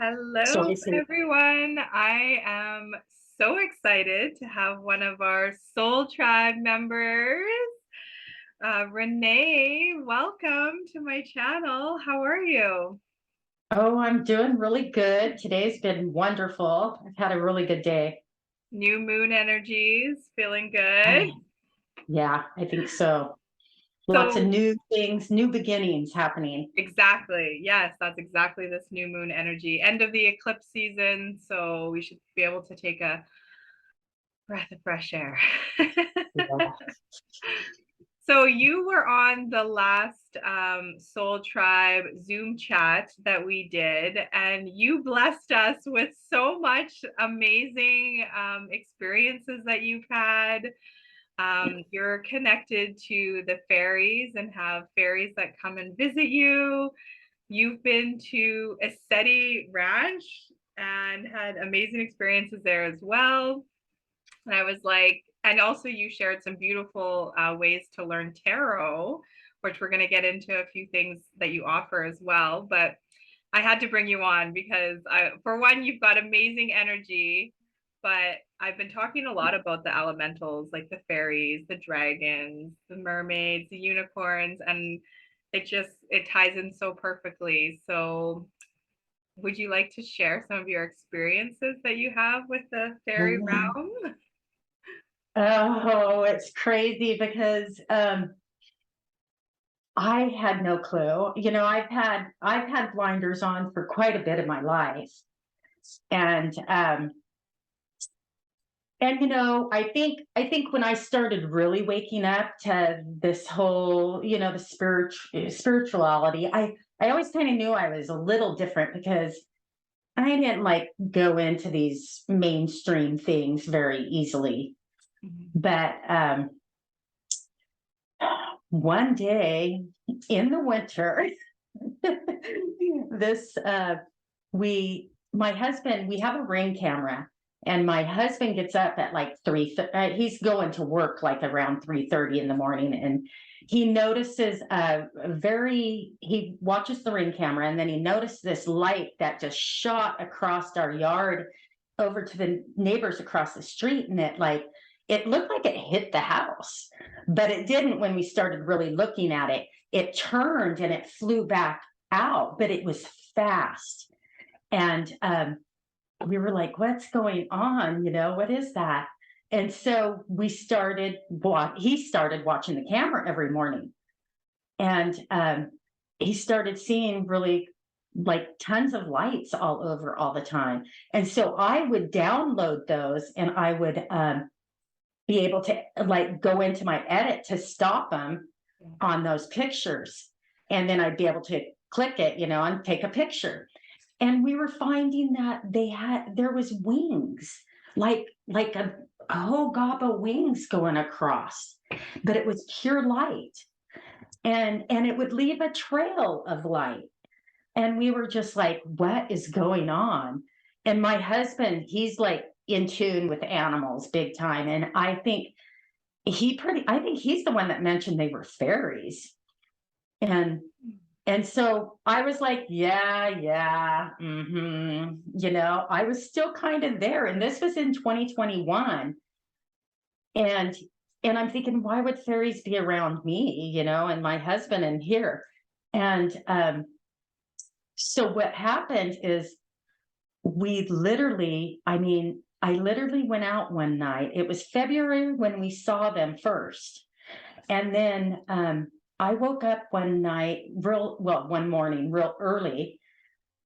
So Hello, I say, everyone. I am so excited to have one of our Soul Tribe members, Renee. Welcome to my channel. How are you? oh, I'm doing really good. Today's been wonderful. I've had a really good day. New moon energies, feeling good. Oh, yeah, I think so. Lots of So, new things, new beginnings happening. exactly. Yes, that's exactly this new moon energy. End of the eclipse season. So, we should be able to take a breath of fresh air. Yeah. So you were on the last Soul Tribe Zoom chat that we did, and you blessed us with so much amazing experiences that you've had. You're connected to the fairies and have fairies that come and visit you. You've been to ASCENT Ranch and had amazing experiences there as well. And I was like, and also you shared some beautiful ways to learn tarot, which we're going to get into a few things that you offer as well. But I had to bring you on because for one, you've got amazing energy, but I've been talking a lot about the elementals, like the fairies, the dragons, the mermaids, the unicorns, and it ties in so perfectly. So would you like to share some of your experiences that you have with the fairy Mhm. realm? Oh, it's crazy because I had no clue. I've had blinders on for quite a bit of my life. And I think when I started really waking up to this whole, the spirituality, I always kind of knew I was a little different because I didn't like go into these mainstream things very easily. But one day in the winter, this my husband, we have a ring camera, and my husband gets up at like he's going to work like around 3:30 in the morning, and he notices he watches the ring camera, and then he noticed this light that just shot across our yard over to the neighbors across the street, and it looked like it hit the house, but it didn't. When we started really looking at it, it turned and it flew back out, but it was fast. And we were like, what's going on? What is that? And so he started watching the camera every morning. And he started seeing really like tons of lights all over all the time. And so I would download those, and I would be able to like go into my edit to stop them on those pictures. And then I'd be able to click it, and take a picture. And we were finding that there was wings, like a whole gob of wings going across, but it was pure light. And it would leave a trail of light. And we were just like, what is going on? And my husband, he's like in tune with animals big time. And I think he's the one that mentioned they were fairies. And and so I was like, yeah, yeah, I was still kind of there. And this was in 2021. And and I'm thinking, why would fairies be around me, and my husband in here? And so what happened is I literally went out one night. It was February when we saw them first. And then I woke up one morning real early,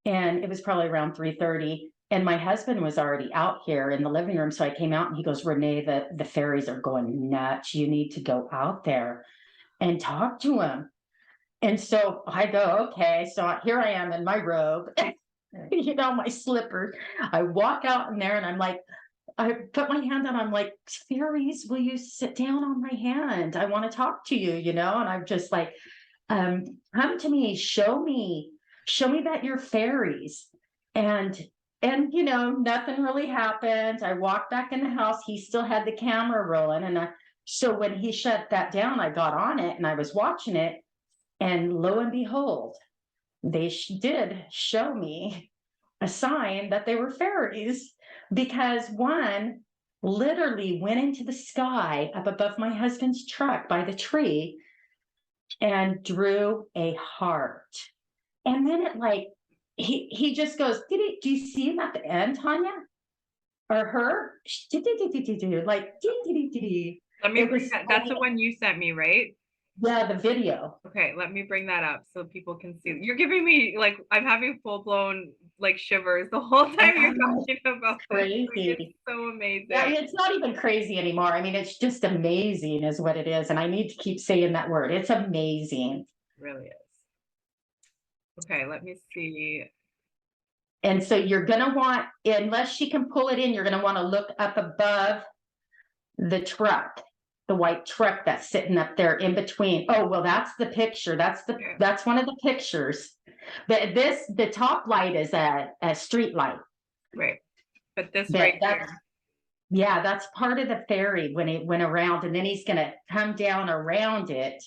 and it was probably around 3:30. And my husband was already out here in the living room. So I came out, and he goes, Renee, the fairies are going nuts. You need to go out there and talk to them. And so I go, okay. So here I am in my robe, my slippers. I walk out in there, and I'm like, I put my hand on, I'm like, fairies, will you sit down on my hand? I want to talk to you, and I'm just like, come to me, show me that you're fairies. And nothing really happened. I walked back in the house. He still had the camera rolling. So when he shut that down, I got on it and I was watching it. And lo and behold, they did show me a sign that they were fairies, because one literally went into the sky up above my husband's truck by the tree and drew a heart. And then it like, he just goes, do you see him at the end, Tanya? Or her? Like, Let me it bring was, that. That's the one you sent me, right? yeah, the video. Okay, let me bring that up so people can see. You're giving me like I'm having full blown like shivers the whole time you're talking about this. Like, Crazy. it's so amazing. Yeah, it's not even crazy anymore. I mean, it's just amazing is what it is. And I need to keep saying that word. It's amazing. It really is. Okay, let me see. And so you're going to want, unless she can pull it in, you're going to want to look up above the truck, the white truck that's sitting up there in between. Oh, well, that's the picture. That's one of the pictures. But the top light is a street light. Right. But this right here. Yeah, that's part of the fairy when it went around, and then he's going to come down around it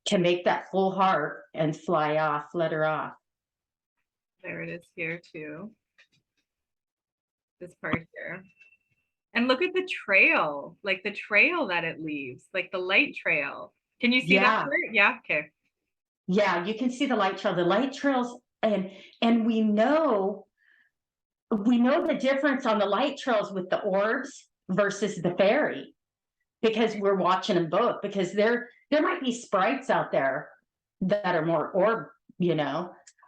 to make that full heart and let her off. There it is here too. This part here. And look at the trail, like the trail that it leaves, like the light trail. Can you see that part? Yeah, okay. Yeah, you can see the light trail. The light trails, and we know the difference on the light trails with the orbs versus the fairy, because we're watching them both, because there might be sprites out there that are more orb,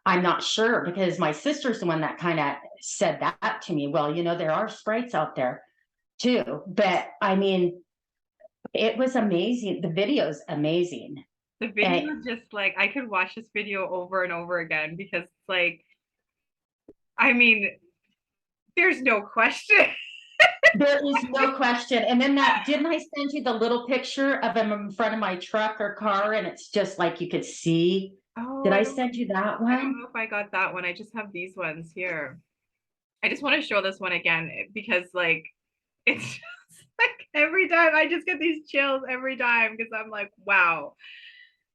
I'm not sure, because my sister's the one that kind of said that to me. Well, there are sprites out there too, but I mean, it was amazing. The video's amazing. The video is just like, I could watch this video over and over again, because it's like, I mean, there's no question. There is no question. And then didn't I send you the little picture of him in front of my truck or car? And it's just like, you could see. Oh, did I send you that one? I don't know if I got that one. I just have these ones here. I just want to show this one again, because like, it's just like every time I just get these chills every time, because I'm like, wow,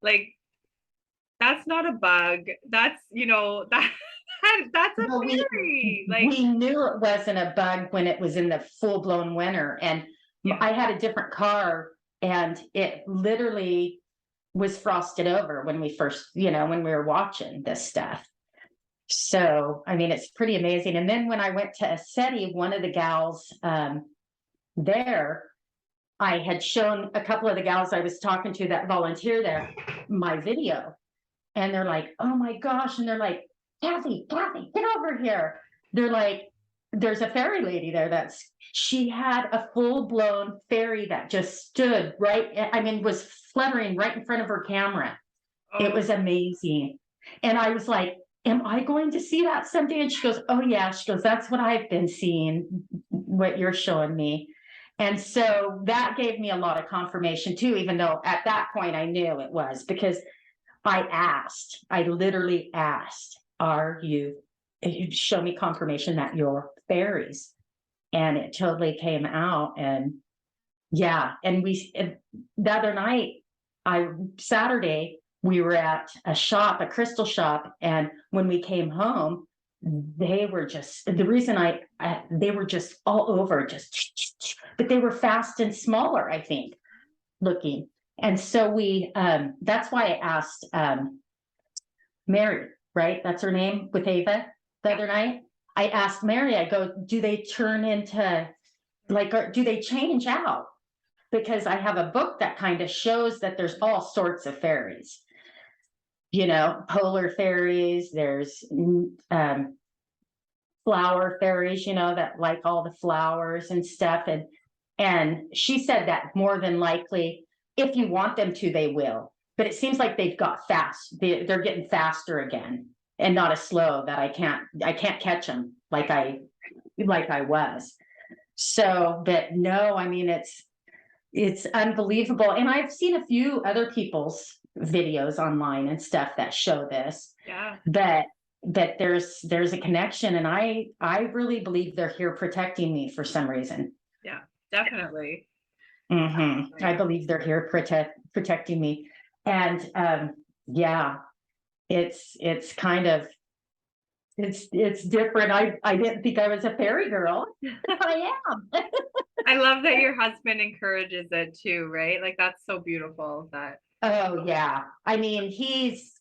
like that's not a bug. That's, that's a fairy. We knew it wasn't a bug when it was in the full-blown winter. And yeah. I had a different car, and it literally was frosted over when we first, when we were watching this stuff. So, I mean, it's pretty amazing. And then when I went to ASCENT, one of the gals there, I had shown a couple of the gals I was talking to that volunteer there my video. And they're like, oh my gosh. And they're like, Kathy, get over here. They're like, there's a fairy lady there she had a full-blown fairy that just stood was fluttering right in front of her camera. Oh. It was amazing. And I was like, am I going to see that someday? And she goes, oh yeah. She goes, that's what I've been seeing, what you're showing me. And so that gave me a lot of confirmation too, even though at that point I knew it was, because I literally asked, show me confirmation that you're fairies. And it totally came out. And yeah. And the other night, Saturday, we were at a crystal shop. And when we came home, they were just, the reason they were just all over, but they were fast and smaller, I think, looking. And so that's why I asked Mary, right? That's her name, with Ava the other night. I asked Mary, I go, do they turn into, or do they change out? Because I have a book that kind of shows that there's all sorts of fairies. Polar fairies, there's flower fairies, that like all the flowers and stuff. And she said that more than likely, if you want them to, they will. But it seems like they've got fast. They're getting faster again, and not as slow that I can't catch them like I was. So, but no, I mean, it's unbelievable. And I've seen a few other people's videos online and stuff that show this. Yeah. But there's a connection, and I really believe they're here protecting me for some reason. Yeah, definitely. Mm-hmm. I believe they're here protecting me. And yeah, it's kind of it's different. I didn't think I was a fairy girl. I am. I love that your husband encourages it too, right? Like that's so beautiful that. Oh yeah. I mean, he's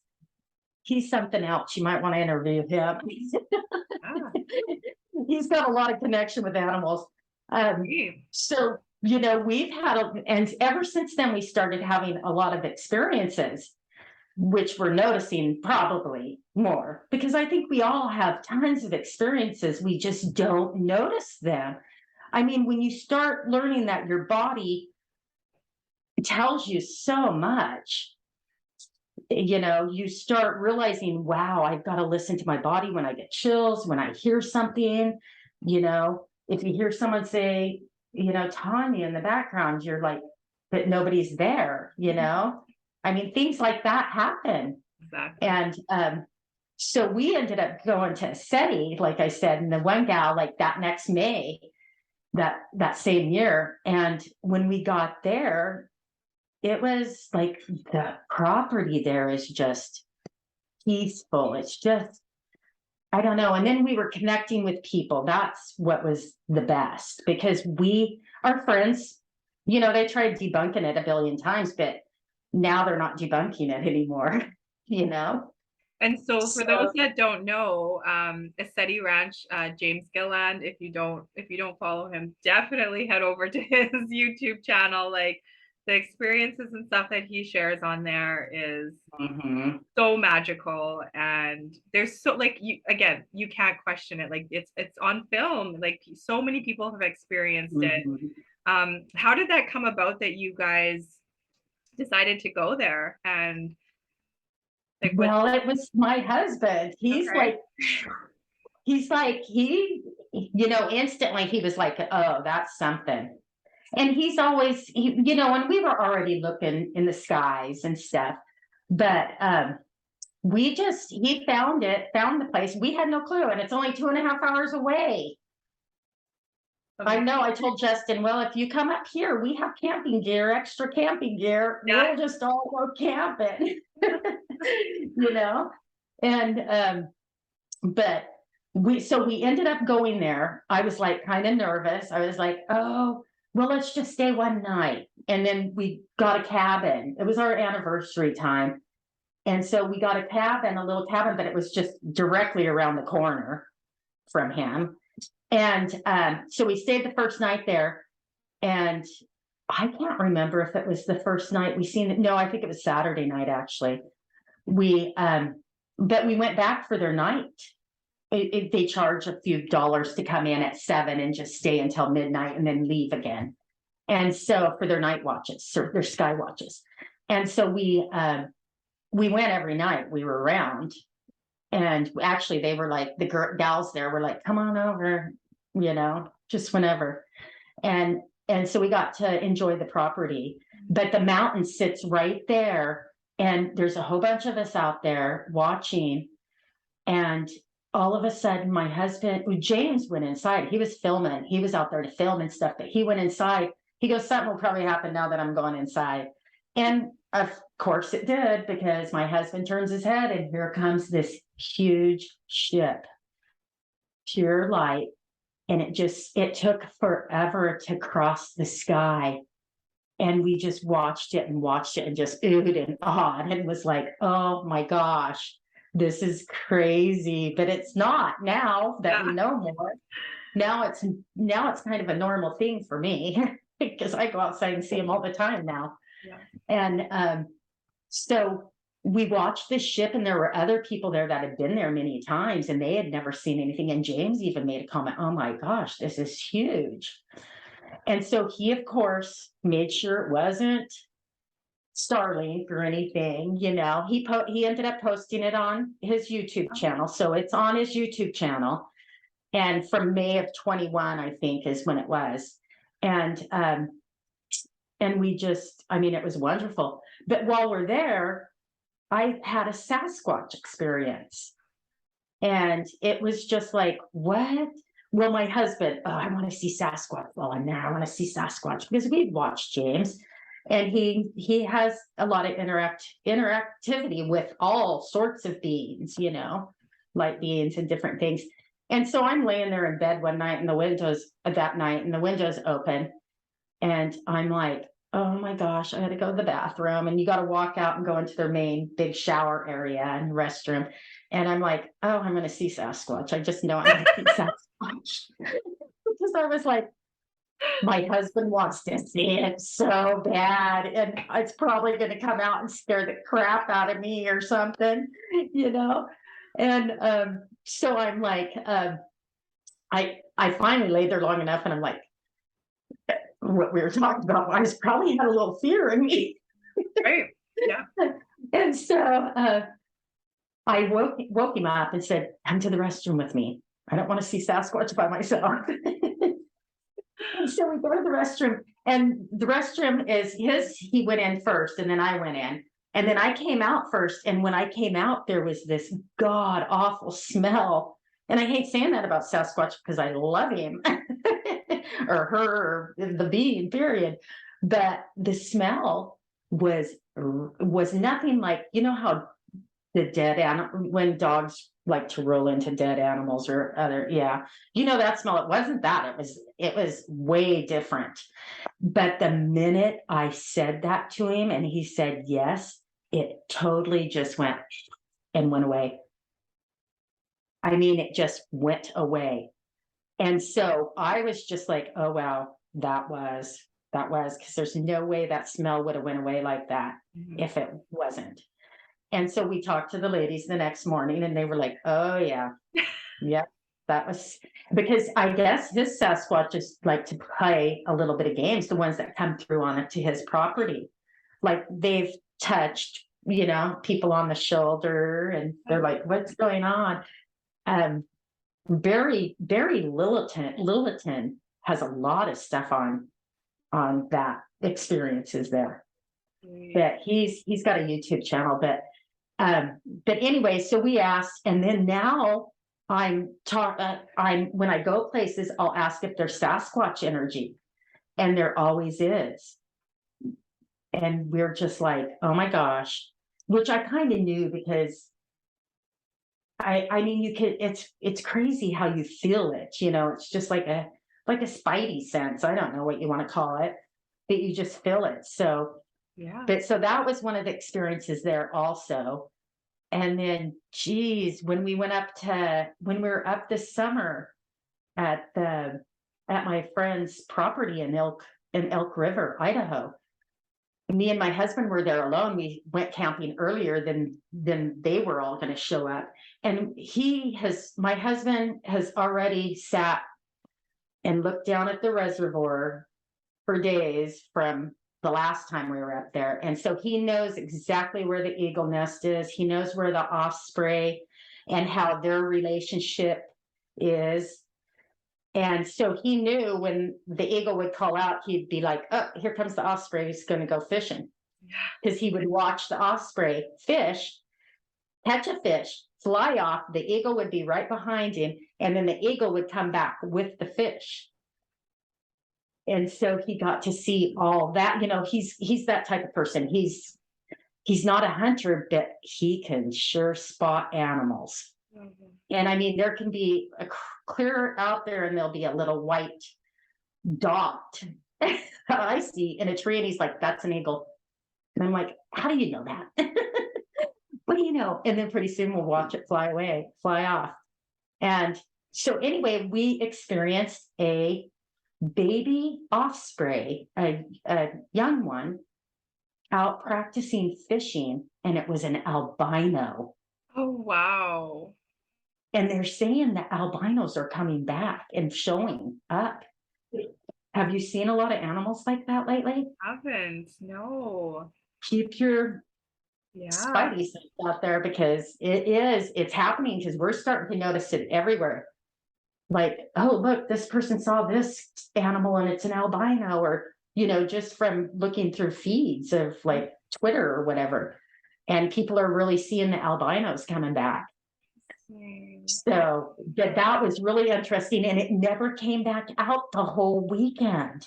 something else. You might want to interview him. Ah, He's got a lot of connection with animals. great. So, we've had, and ever since then, we started having a lot of experiences, which we're noticing probably more because I think we all have tons of experiences. We just don't notice them. I mean, when you start learning that your body tells you so much, you start realizing, wow, I've got to listen to my body when I get chills, when I hear something, if you hear someone say, Tanya in the background, you're like, but nobody's there, I mean, things like that happen. Exactly. And so we ended up going to SETI, like I said, and the one gal, like that next May, that same year. And when we got there, it was like the property there is just peaceful. It's just, I don't know. And then we were connecting with people. That's what was the best because our friends, they tried debunking it a billion times, but now they're not debunking it anymore, And so for So, those that don't know, Ascendi Ranch, James Gilland, if you don't follow him, definitely head over to his YouTube channel. Like the experiences and stuff that he shares on there is mhm. so magical. And there's so like you can't question it. Like it's on film. Like so many people have experienced it. How did that come about that you guys decided to go there? And like Well, it was my husband. okay. Instantly he was like, oh, that's something. And he's always, and we were already looking in the skies and stuff, but he found the place. We had no clue, and it's only 2.5 hours away. I know. I told Justin, well, if you come up here, we have camping gear, extra camping gear. Yeah. We'll just all go camping, And but we ended up going there. I was like kind of nervous. I was like, oh, well, let's just stay one night. And then we got a cabin. It was our anniversary time. And so we got a little cabin, but it was just directly around the corner from him. And so we stayed the first night there. And I can't remember if it was the first night we seen it. No, I think it was Saturday night, actually. But we went back for their night. They charge a few dollars to come in at 7 and just stay until midnight and then leave again. And so for their night watches, or their sky watches. And so we went every night we were around. And actually they were like, the gals there were like, come on over, just whenever. And so we got to enjoy the property, but the mountain sits right there. And there's a whole bunch of us out there watching. And all of a sudden, my husband, James, went inside. He was filming. He was out there to film and stuff, but he went inside. He goes, something will probably happen now that I'm going inside. And of course it did, because my husband turns his head and here comes this huge ship, pure light. And it took forever to cross the sky. And we just watched it and just oohed and awed and was like, oh my gosh, this is crazy. But it's not now that we know more. Now it's kind of a normal thing for me because I go outside and see them all the time now. Yeah. And so we watched this ship, and there were other people there that had been there many times and they had never seen anything. And James even made a comment, oh my gosh, this is huge. And so he, of course, made sure it wasn't Starlink or anything, he ended up posting it on his YouTube channel. So it's on his YouTube channel. And from May of 21, I think, is when it was. And we just, it was wonderful. But while we're there, I had a Sasquatch experience. And it was just like, what? Well, my husband, oh, I want to see Sasquatch. Well, I'm there. I want to see Sasquatch because we've watched James, and he has a lot of interactivity with all sorts of beings, light beings and different things. And so I'm laying there in bed one night and the windows open. And I'm like, oh my gosh, I got to go to the bathroom. And you got to walk out and go into their main big shower area and restroom. And I'm like, oh, I'm going to see Sasquatch. I just know I'm going to see Sasquatch. Because I was like, my husband wants to see it so bad. And it's probably going to come out and scare the crap out of me or something, you know? And so I'm like, I finally laid there long enough and I'm like, what we were talking about, I was probably had a little fear in me. Right. Yeah. And so I woke him up and said, come to the restroom with me. I don't want to see Sasquatch by myself. And so we go to the restroom, and the restroom is he went in first and then I went in. And then I came out first. And when I came out, there was this god awful smell. And I hate saying that about Sasquatch because I love him or her, or the being, period. But the smell was nothing like, you know how the dead animal, when dogs like to roll into dead animals or other, you know, that smell, it wasn't that, it was way different. But the minute I said that to him and he said yes, it totally just went away. I mean, it just went away. And so I was just like, oh, wow, that was, because there's no way that smell would have went away like that if it wasn't. And so we talked to the ladies the next morning and they were like, oh yeah, yep. That was because I guess his Sasquatches like to play a little bit of games, the ones that come through on it to his property. Like they've touched, you know, people on the shoulder and they're like, what's going on? Barry Lilliton has a lot of stuff on that experiences there. But he's got a YouTube channel, but anyway, so we asked, and then now when I go places, I'll ask if there's Sasquatch energy, and there always is. And we're just like, oh my gosh, which I kind of knew because I mean, you could, it's crazy how you feel it, you know, it's just like a spidey sense. I don't know what you want to call it, but you just feel it. So, yeah. But so that was one of the experiences there also. And then, geez, when we were up this summer at my friend's property in Elk River, Idaho, me and my husband were there alone. We went camping earlier than they were all going to show up. And my husband has already sat and looked down at the reservoir for days from the last time we were up there. And so he knows exactly where the eagle nest is. He knows where the osprey and how their relationship is. And so he knew when the eagle would call out, he'd be like, oh, here comes the osprey, he's going to go fishing. Because he would watch the osprey fish, catch a fish, fly off, the eagle would be right behind him, and then the eagle would come back with the fish. And so he got to see all that. You know, he's that type of person. He's not a hunter, but he can sure spot animals. And I mean, there can be a clear out there and there'll be a little white dot that I see in a tree. And he's like, that's an eagle. And I'm like, how do you know that? What do you know? And then pretty soon we'll watch it fly off. And so anyway, we experienced a baby osprey, a young one, out practicing fishing, and it was an albino. Oh, wow. And they're saying that albinos are coming back and showing up. Have you seen a lot of animals like that lately? Haven't, no. Keep your spidey sense out there because it's happening, because we're starting to notice it everywhere. Like, oh, look, this person saw this animal and it's an albino, or, you know, just from looking through feeds of like Twitter or whatever. And people are really seeing the albinos coming back. So that was really interesting. And it never came back out the whole weekend.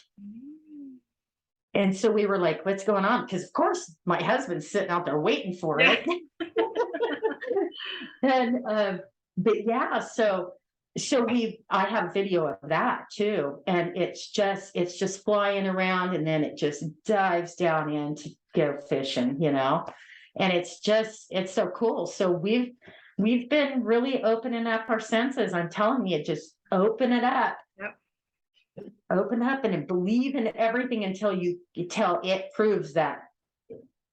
And so we were like, what's going on? Because of course my husband's sitting out there waiting for it. And but yeah, so I have video of that too, and it's just flying around, and then it just dives down in to go fishing, and it's so cool. So we've been really opening up our senses. I'm telling you, just open it up. Yep. Open up and believe in everything until it proves that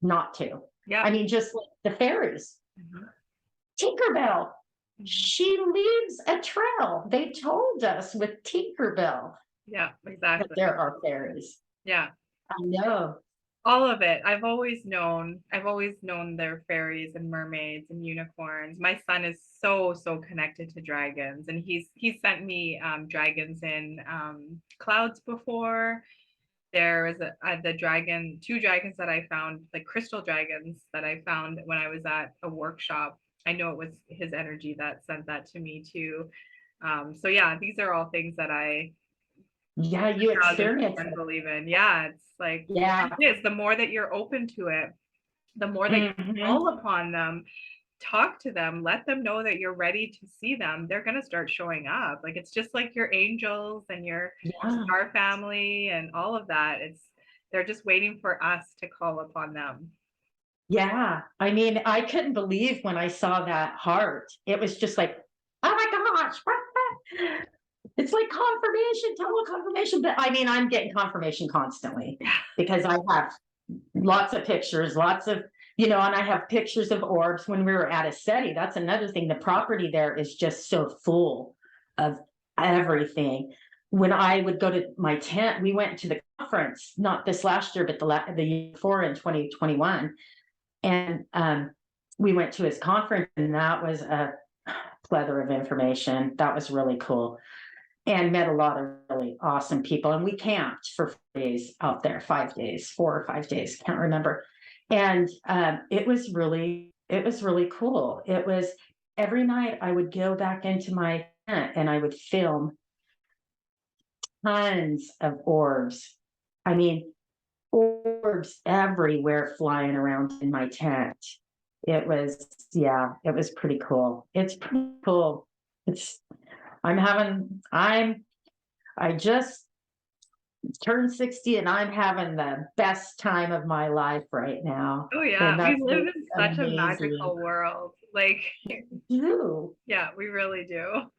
not to. Yeah. I mean, just like the fairies. Mhm. Tinkerbell, Mhm. she leaves a trail. They told us with Tinkerbell Yeah, that exactly. there are fairies. Yeah. I know. All of it. I've always known there are fairies and mermaids and unicorns. My son is so connected to dragons, and he's sent me dragons in clouds before. There was two dragons that I found, like crystal dragons that I found when I was at a workshop. I know it was his energy that sent that to me too. So yeah, these are all things that I Yeah, you experience 1000% it. believe in. Yeah, it's like, Yeah. it is. The more that you're open to it, the more that you Mhm. call upon them, talk to them, let them know that you're ready to see them, they're going to start showing up. Like, it's just like your angels and your Yeah. star family and all of that. They're just waiting for us to call upon them. Yeah. I mean, I couldn't believe when I saw that heart. It was just like, oh my gosh. It's like confirmation, total confirmation. But I mean, I'm getting confirmation constantly because I have lots of pictures, and I have pictures of orbs when we were at ASCENT. That's another thing. The property there is just so full of everything. When I would go to my tent, we went to the conference, not this last year, but the year before in 2021. And we went to his conference, and that was a plethora of information. That was really cool. And met a lot of really awesome people. And we camped for 4 days out there, 5 days, 4 or 5 days, can't remember. And it was really cool. It was every night I would go back into my tent and I would film tons of orbs. I mean, orbs everywhere flying around in my tent. It was, yeah, it was pretty cool. It's pretty cool. It's, I just turned 60 and I'm having the best time of my life right now. Oh yeah, And we that's live in such a amazing. magical world. Like, You. yeah, we really do.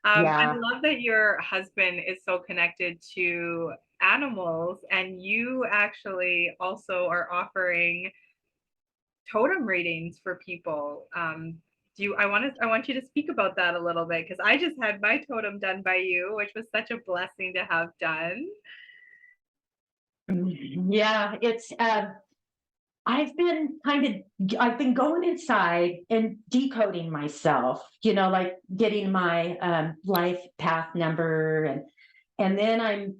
I Yeah. love that your husband is so connected to animals, and you actually also are offering totem readings for people. I want you to speak about that a little bit, because I just had my totem done by you, which was such a blessing to have done. Yeah, it's I've been going inside and decoding myself, like getting my life path number, and then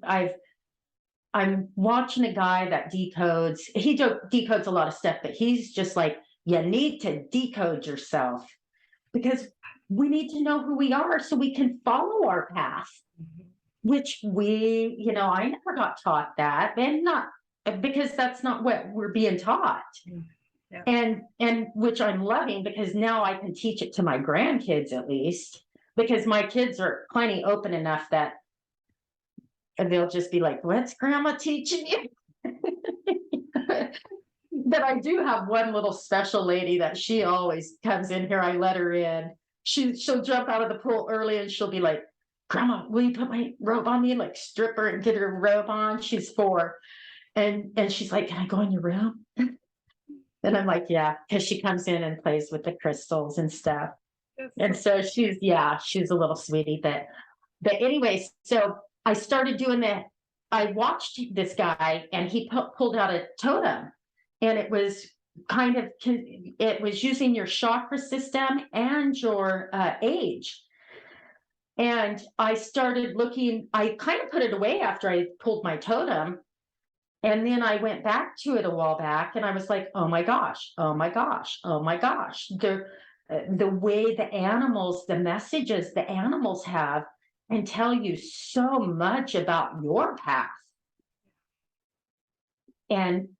I'm watching a guy that decodes. He decodes a lot of stuff, but he's just like, you need to decode yourself because we need to know who we are so we can follow our path, which I never got taught that, and not because that's not what we're being taught. Yeah. And which I'm loving, because now I can teach it to my grandkids, at least, because my kids are plenty open enough that they'll just be like, what's grandma teaching you? But I do have one little special lady that she always comes in here. I let her in. She'll jump out of the pool early and she'll be like, grandma, will you put my robe on me? Like, strip her and get her robe on. She's 4. And she's like, can I go in your room? And I'm like, yeah, because she comes in and plays with the crystals and stuff. And so she's a little sweetie. But anyway, so I started doing that. I watched this guy and he pulled out a totem, and it was using your chakra system and your age. And I started looking, I kind of put it away after I pulled my totem. And then I went back to it a while back and I was like, oh my gosh, oh my gosh, oh my gosh. The way the messages the animals have and tell you so much about your path. And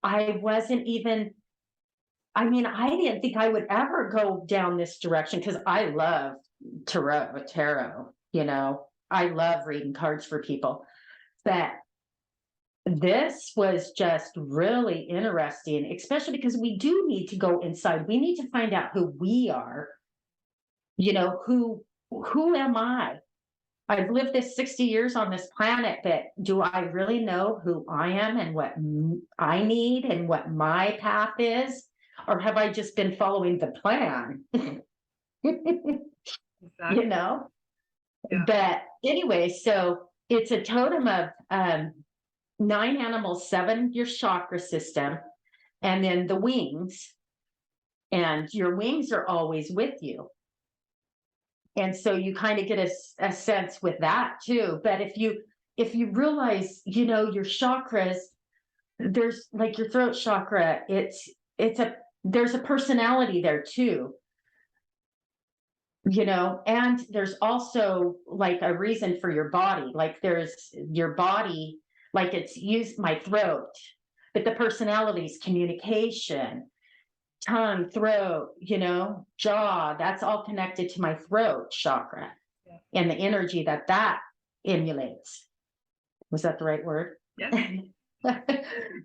I wasn't even I mean, I didn't think I would ever go down this direction because I love tarot, you know, I love reading cards for people. But this was just really interesting, especially because we do need to go inside. We need to find out who we are. You know, who am I? I've lived this 60 years on this planet, but do I really know who I am and what I need and what my path is? Or have I just been following the plan? You Exactly. know? Yeah. But anyway, so it's a totem of 9 animals, 7 your chakra system, and then the wings. And your wings are always with you. And so you kind of get a sense with that too. But if you realize, you know, your chakras, there's like your throat chakra, there's a personality there too, you know, and there's also like a reason for your body. Like there's your body, like it's used my throat, but the personality is communication, tongue, throat, you know, jaw, that's all connected to my throat chakra. Yeah. And the energy that emulates. Was that the right word? Yeah.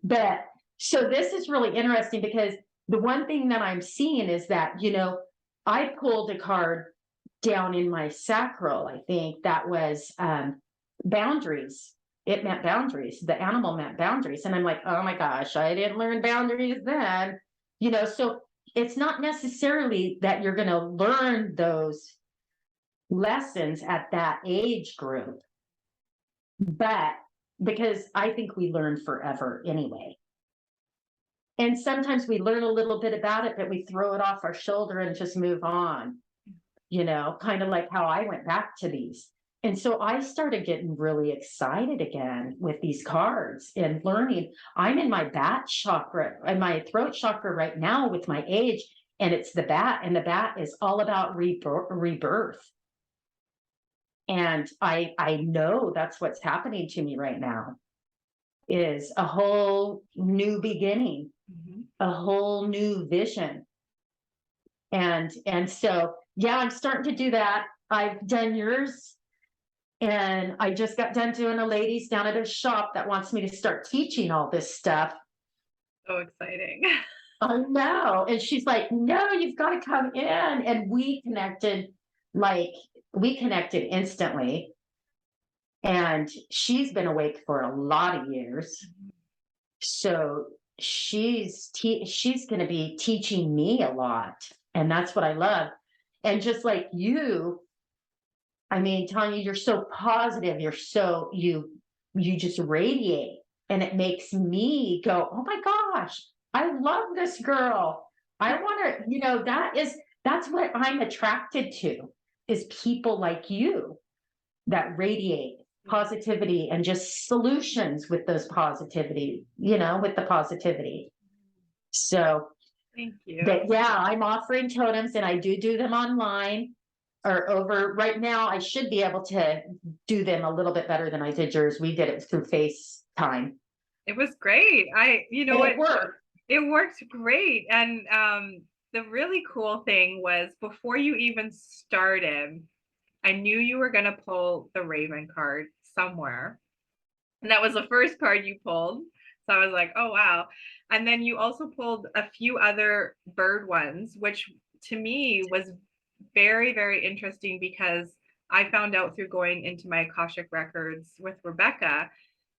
But so this is really interesting because the one thing that I'm seeing is that, you know, I pulled a card down in my sacral, I think that was boundaries. It meant boundaries. The animal meant boundaries. And I'm like, oh my gosh, I didn't learn boundaries then. You know, so it's not necessarily that you're going to learn those lessons at that age group, but because I think we learn forever anyway. And sometimes we learn a little bit about it, but we throw it off our shoulder and just move on, you know, kind of like how I went back to these. And so I started getting really excited again with these cards and learning. I'm in my bat chakra and my throat chakra right now with my age, and it's the bat, and the bat is all about rebirth. And I know that's what's happening to me right now, is a whole new beginning, a whole new vision. And so, yeah, I'm starting to do that. I've done yours. And I just got done doing a ladies down at a shop that wants me to start teaching all this stuff. So exciting. I know. And she's like, no, you've got to come in. And we connected instantly. And she's been awake for a lot of years. So she's going to be teaching me a lot. And that's what I love. And just like you, I mean, Tanya, you're so positive. You're so, you just radiate, and it makes me go, oh my gosh, I love this girl. I want to, you know, that's what I'm attracted to, is people like you that radiate positivity and just solutions with those positivity, you know, with the positivity. So, thank you. but yeah, I'm offering totems, and I do them online. Or over right now, I should be able to do them a little bit better than I did yours. We did it through FaceTime. It was great. It worked. It worked great. And the really cool thing was, before you even started, I knew you were going to pull the Raven card somewhere. And that was the first card you pulled. So I was like, oh, wow. And then you also pulled a few other bird ones, which to me was very, very interesting, because I found out through going into my Akashic records with Rebecca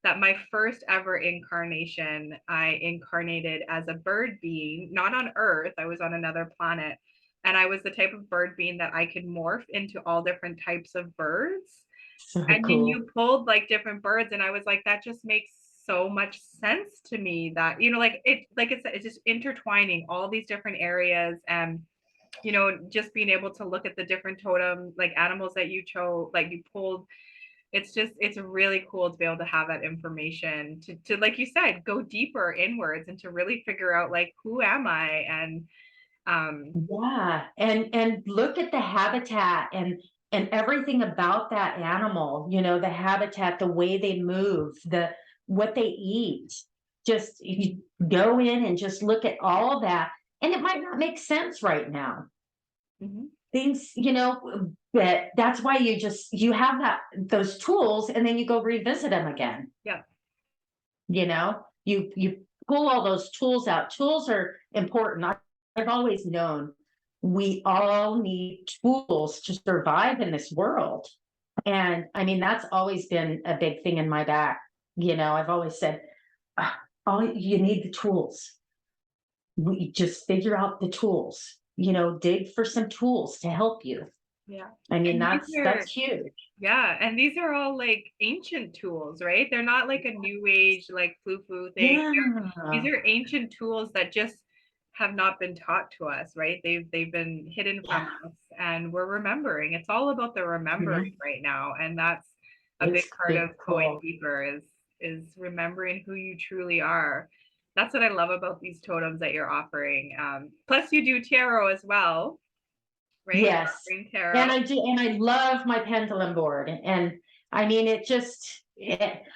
that my first ever incarnation, I incarnated as a bird being, not on Earth. I was on another planet. And I was the type of bird being that I could morph into all different types of birds. So and cool. you pulled like different birds, and I was like, that just makes so much sense to me, that, you know, like it's just intertwining all these different areas. And you know, just being able to look at the different totem, like animals that you chose, like you pulled, it's really cool to be able to have that information to, like you said, go deeper inwards and to really figure out, like, who am I? And yeah, and look at the habitat and everything about that animal, you know, the habitat, the way they move, what they eat. Just you go in and just look at all that. And it might not make sense right now. Mhm. Things, but that's why you have those tools, and then you go revisit them again. Yeah. You pull all those tools out. Tools are important. I've always known we all need tools to survive in this world. And I mean, that's always been a big thing in my back. I've always said, "Ah, all you need the tools. We just figure out the tools, dig for some tools to help you." Yeah. I mean, And that's huge. yeah, and these are all like ancient tools, right? They're not like a new age, like foo thing. These Yeah. are ancient tools that just have not been taught to us, right? They've been hidden from Yeah. us, and we're remembering. It's all about the remembering Mhm. right now, and that's a big It's part of going cool. deeper is remembering who you truly are. That's what I love about these totems that you're offering. Plus, you do tarot as well, right? You're Yes. offering tarot. And I do, and I love my pendulum board. And I mean,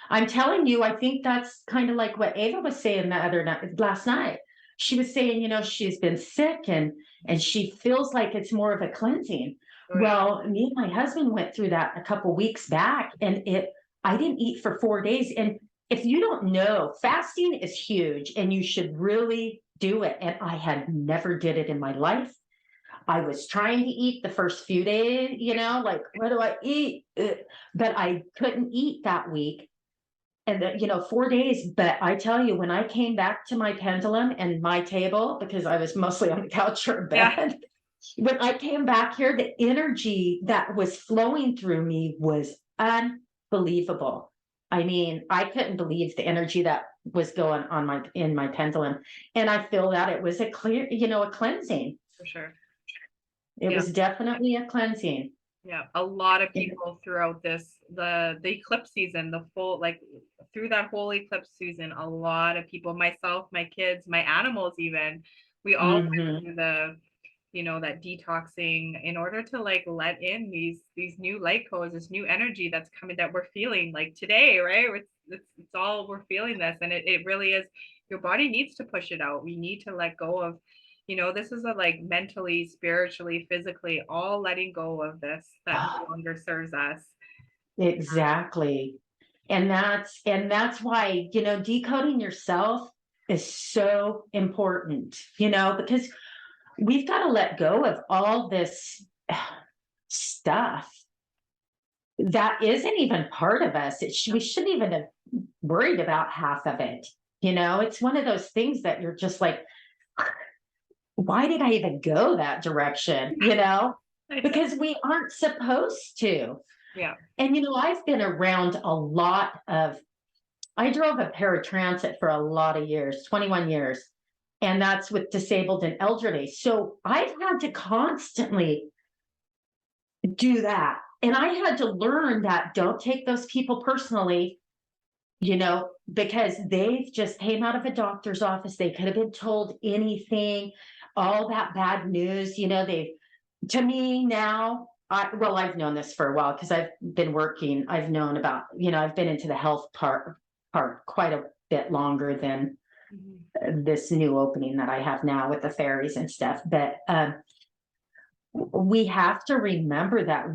I'm telling you, I think that's kind of like what Ava was saying last night. She was saying, she's been sick, and she feels like it's more of a cleansing. Oh yeah. Well, me and my husband went through that a couple weeks back, and I didn't eat for 4 days. And if you don't know, fasting is huge, and you should really do it. And I had never did it in my life. I was trying to eat the first few days, like, what do I eat? But I couldn't eat that week. And, 4 days. But I tell you, when I came back to my pendulum and my table, because I was mostly on the couch or Yeah. bed, when I came back here, the energy that was flowing through me was unbelievable. I mean, I couldn't believe the energy that was going on in my pendulum. And I feel that it was a cleansing. For sure. It Yeah. was definitely a cleansing. Yeah. A lot of And people throughout the eclipse season, the full, like through that whole eclipse season, a lot of people, myself, my kids, my animals, even, we all went mhm. through that detoxing in order to like let in these new light codes, this new energy that's coming that we're feeling like today, right? It's all, we're feeling this, and it really is, your body needs to push it out. We need to let go of, this is a like mentally, spiritually, physically, all letting go of this that no longer serves us. Exactly. And that's why, decoding yourself is so important, because we've got to let go of all this stuff that isn't even part of us. We shouldn't even have worried about half of it. It's one of those things that you're just like, why did I even go that direction? Because we aren't supposed to. Yeah. And I've been around a lot of, I drove a paratransit for a lot of years, 21 years, and that's with disabled and elderly. So I've had to constantly do that. And I had to learn that don't take those people personally, because they've just came out of a doctor's office. They could have been told anything, all that bad news, to me now, I've known this for a while because I've been working. I've known about, I've been into the health part quite a bit longer than this new opening that I have now with the Faries and stuff. But we have to remember that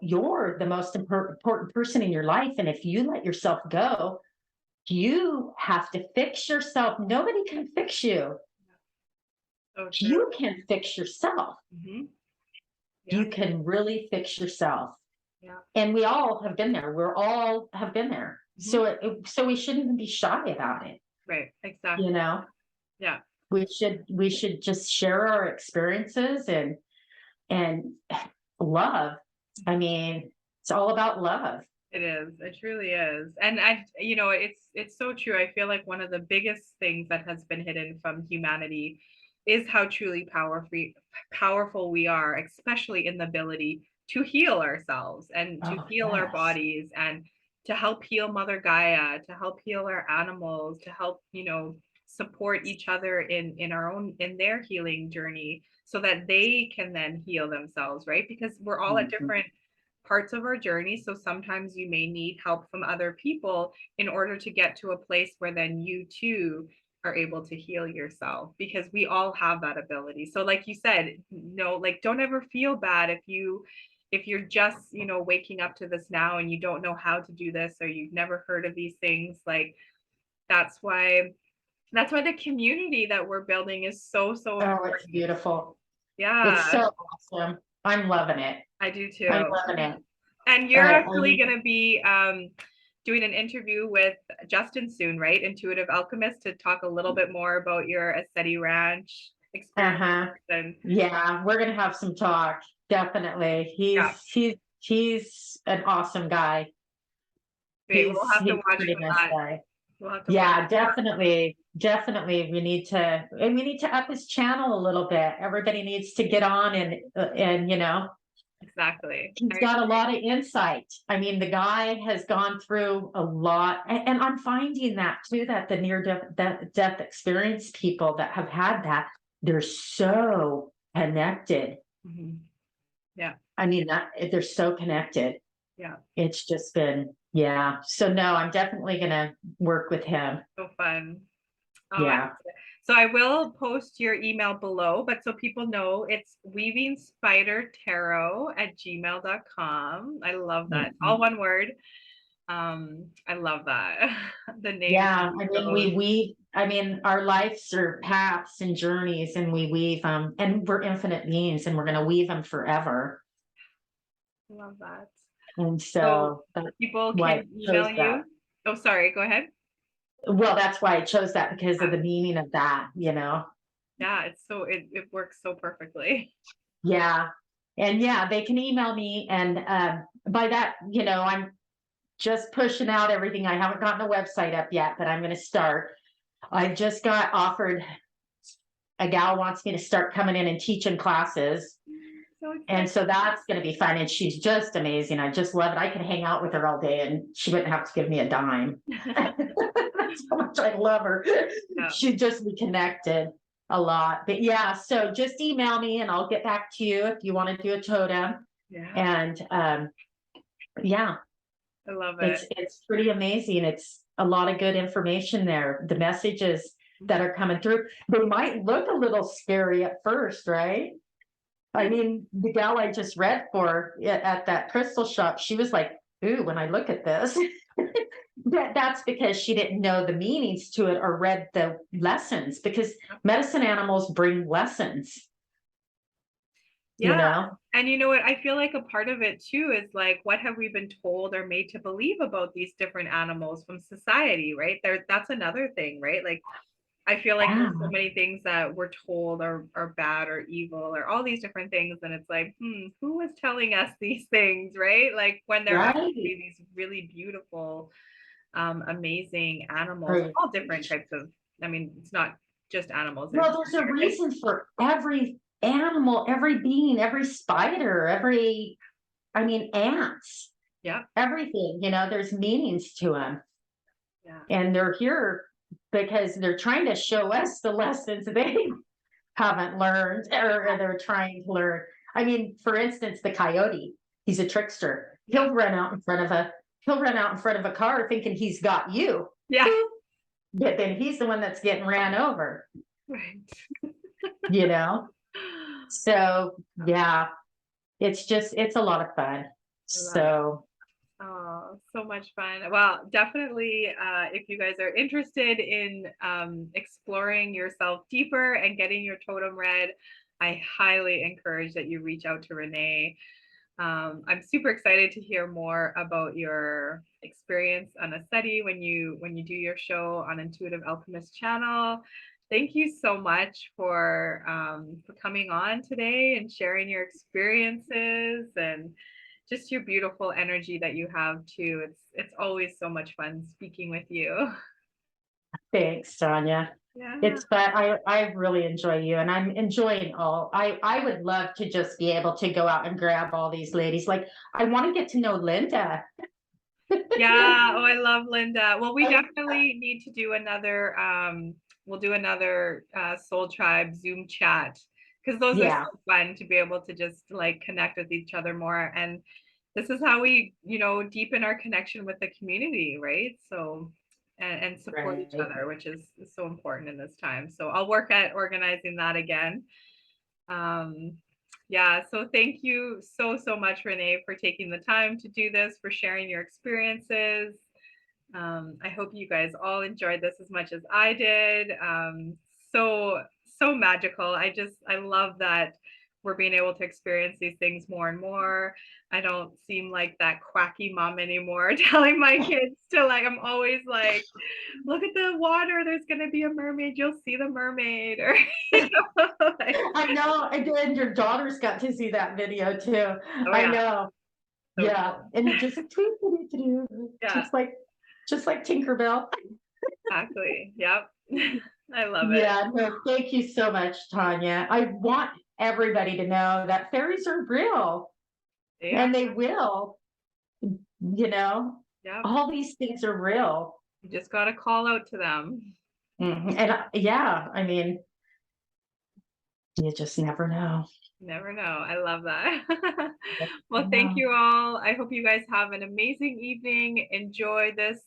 you're the most important person in your life. And if you let yourself go, you have to fix yourself. Nobody can fix you. Oh, true. You can fix yourself. Yeah. You can really fix yourself. Yeah. And we all have been there. We're all have been there. So we shouldn't even be shy about it. Right. Exactly. Yeah. We should just share our experiences and love. I mean, it's all about love. It is. It truly is. And it's so true. I feel like one of the biggest things that has been hidden from humanity is how truly powerful we are, especially in the ability to heal ourselves and to Oh, heal our yes. bodies, and to help heal Mother Gaia, to help heal our animals, to help, support each other in their healing journey, so that they can then heal themselves, right? Because we're all at Mhm. different parts of our journey. So sometimes you may need help from other people in order to get to a place where then you too are able to heal yourself, because we all have that ability. So like you said, no, like don't ever feel bad if you're just, you know, waking up to this now and you don't know how to do this, or you've never heard of these things. Like that's why the community that we're building is so Oh, important. it's beautiful. Yeah, It's so awesome. I'm loving it. I do too. I'm loving it. And you're I actually mean, going to be doing an interview with Justin soon, right? Intuitive Alchemist, to talk a little bit more about your ASCENT ranch experience. And yeah, we're gonna have some talk. Definitely. yeah, He's an awesome guy. great. We'll have to He's a watch pretty for nice that. guy. We'll have to watch. Yeah, definitely. We need to up his channel a little bit. Everybody needs to get on and you know, Exactly. he's got a lot of insight. I mean, the guy has gone through a lot, and I'm finding that too, that the death experience people that have had that, they're so connected. Mhm. Yeah. I mean, that they're so connected. Yeah. It's just been, yeah. So no, I'm definitely gonna work with him. So fun. Yeah. So I will post your email below, but so people know, it's weavingspidertarot@gmail.com. I love that. All one word. I love that. The name. Yeah, I mean, our lives are paths and journeys, and we weave them, and we're infinite beings, and we're going to weave them forever. Love that. And so that's people why I can email chose you. that. Oh, sorry, go ahead. Well, that's why I chose that, because of the meaning of that, you know? Yeah, it's so it works so perfectly. Yeah. And yeah, they can email me, and by that, you know, I'm just pushing out everything. I haven't gotten a website up yet, but I'm going to start. I just got offered, a gal wants me to start coming in and teaching classes. And so that's going to be fun. And she's just amazing. I just love it. I can hang out with her all day and she wouldn't have to give me a dime. That's how much I love her. Yeah. She'd just be connected a lot. But yeah, so just email me and I'll get back to you if you want to do a totem. Yeah. And yeah. I love it. It's pretty amazing. It's a lot of good information there. The messages that are coming through, they might look a little scary at first, right? I mean, the gal I just read for at that crystal shop, she was like, ooh, when I look at this. That's because she didn't know the meanings to it or read the lessons, because medicine animals bring lessons. Yeah. You know? And you know what? I feel like a part of it too is like, what have we been told or made to believe about these different animals from society, right? That's another thing, right? Like, I feel like there's so many things that we're told are bad or evil or all these different things. And it's like, who was telling us these things, right? Like when they're actually these really beautiful, amazing animals, all different types of, I mean, it's not just animals. Well, there's a reason for every animal, every being, every spider, ants. Yeah. Everything, you know, there's meanings to them. Yeah. And they're here because they're trying to show us the lessons they haven't learned, or they're trying to learn. I mean, for instance, the coyote, he's a trickster. He'll run out in front of a car thinking he's got you. Yeah. But then he's the one that's getting ran over. Right. You know? So yeah, it's a lot of fun. So oh, so much fun. Well, definitely if you guys are interested in exploring yourself deeper and getting your totem read, I highly encourage that you reach out to Renee. I'm super excited to hear more about your experience on ASCENT when you do your show on Intuitive Alchemist channel. Thank you so much for coming on today and sharing your experiences and just your beautiful energy that you have too. It's always so much fun speaking with you. Thanks, Sonia. Yeah. It's fun. I really enjoy you, and I'm enjoying I would love to just be able to go out and grab all these ladies. Like, I want to get to know Linda. Yeah. Oh, I love Linda. Well, we definitely need to do another we'll do another Soul Tribe Zoom chat, because those are so fun to be able to just like connect with each other more. And this is how we, you know, deepen our connection with the community, right? So and support each Right. other, which is so important in this time. So I'll work at organizing that again. Yeah, so thank you so much, Renee, for taking the time to do this, for sharing your experiences. I hope you guys all enjoyed this as much as I did. So magical. I love that we're being able to experience these things more and more. I don't seem like that quacky mom anymore, telling my kids to like, I'm always like, look at the water, there's gonna be a mermaid, you'll see the mermaid, or like, I know. Again, your daughter's got to see that video too. oh I yeah, know. so Yeah. cool. And it just Yeah, just like Tinkerbell. exactly. Yep. I love it. Yeah, no, thank you so much, Tanya. I want everybody to know that fairies are real Yeah, and they will, you know, yep. all these things are real. You just gotta call out to them. And yeah, I mean, you just never know. Never know. I love that. Well, thank Yeah. you all. I hope you guys have an amazing evening. Enjoy this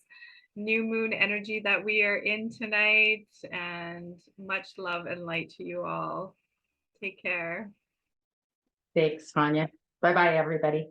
new moon energy that we are in tonight, and much love and light to you all. Take care. Thanks, Tanya. Bye bye, everybody.